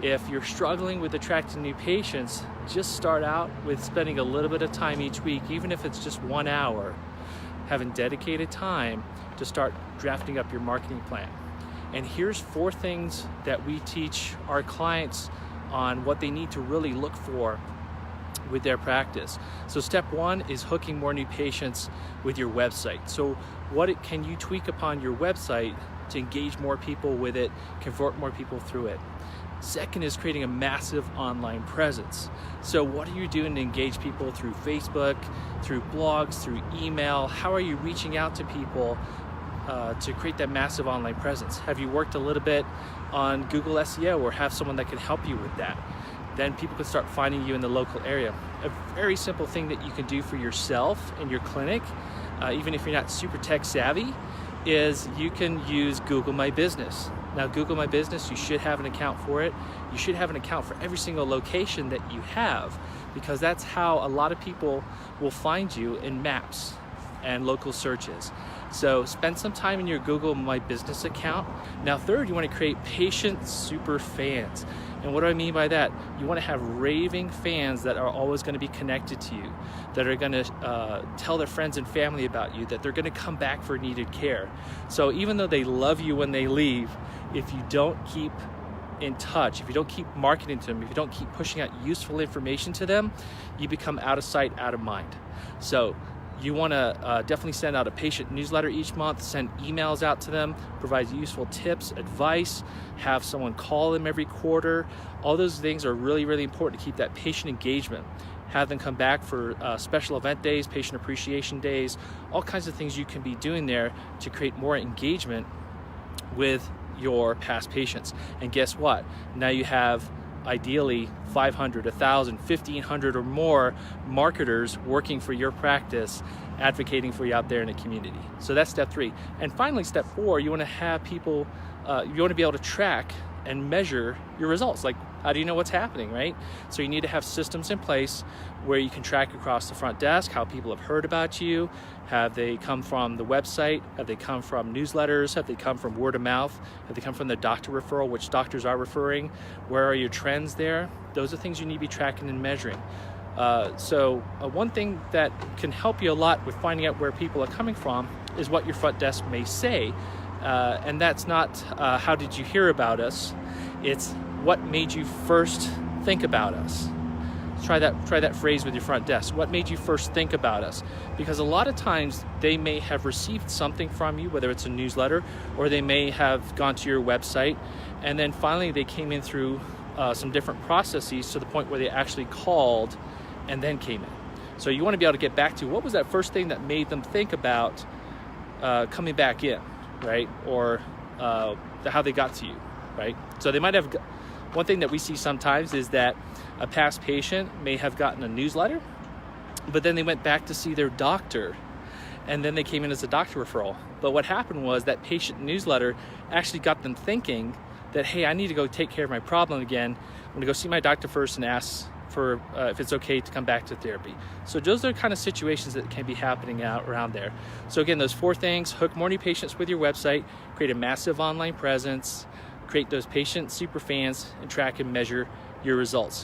If you're struggling with attracting new patients, just start out with spending a little bit of time each week, even if it's just 1 hour, having dedicated time to start drafting up your marketing plan. And here's 4 things that we teach our clients on what they need to really look for with their practice. So step 1 is hooking more new patients with your website. So what can you tweak upon your website to engage more people with it, convert more people through it? Second is creating a massive online presence. So what are you doing to engage people through Facebook, through blogs, through email? How are you reaching out to people to create that massive online presence? Have you worked a little bit on Google SEO or have someone that can help you with that? Then people can start finding you in the local area. A very simple thing that you can do for yourself in your clinic, even if you're not super tech savvy, is you can use Google My Business. Now, Google My Business, you should have an account for it. You should have an account for every single location that you have, because that's how a lot of people will find you in maps and local searches. So spend some time in your Google My Business account. Now, third, you want to create patient super fans. And what do I mean by that? You want to have raving fans that are always going to be connected to you, that are going to tell their friends and family about you, that they're going to come back for needed care. So even though they love you when they leave, if you don't keep in touch, if you don't keep marketing to them, if you don't keep pushing out useful information to them, you become out of sight, out of mind. So you want to definitely send out a patient newsletter each month, send emails out to them, provide useful tips, advice, have someone call them every quarter. All those things are really, really important to keep that patient engagement. Have them come back for special event days, patient appreciation days, all kinds of things you can be doing there to create more engagement with your past patients. And guess what? Now you have ideally 500, 1,000, 1,500 or more marketers working for your practice, advocating for you out there in the community. So that's step 3. And finally, step 4, you want to have people, you want to be able to track and measure your results. Like, how do you know what's happening, right? So you need to have systems in place where you can track across the front desk how people have heard about you. Have they come from the website? Have they come from newsletters? Have they come from word of mouth? Have they come from the doctor referral? Which doctors are referring? Where are your trends there? Those are things you need to be tracking and measuring. So one thing that can help you a lot with finding out where people are coming from is what your front desk may say. And that's not how did you hear about us? It's what made you first think about us. Try that phrase with your front desk. What made you first think about us? Because a lot of times they may have received something from you, whether it's a newsletter or they may have gone to your website, and then finally they came in through some different processes to the point where they actually called and then came in. So you want to be able to get back to what was that first thing that made them think about coming back in, right? Or how they got to you, right? So they might have. One thing that we see sometimes is that a past patient may have gotten a newsletter, but then they went back to see their doctor, and then they came in as a doctor referral. But what happened was that patient newsletter actually got them thinking that, hey, I need to go take care of my problem again. I'm going to go see my doctor first and ask for if it's okay to come back to therapy. So those are the kind of situations that can be happening out around there. So again, those 4 things: hook more new patients with your website, create a massive online presence, create those patient super fans, and track and measure your results.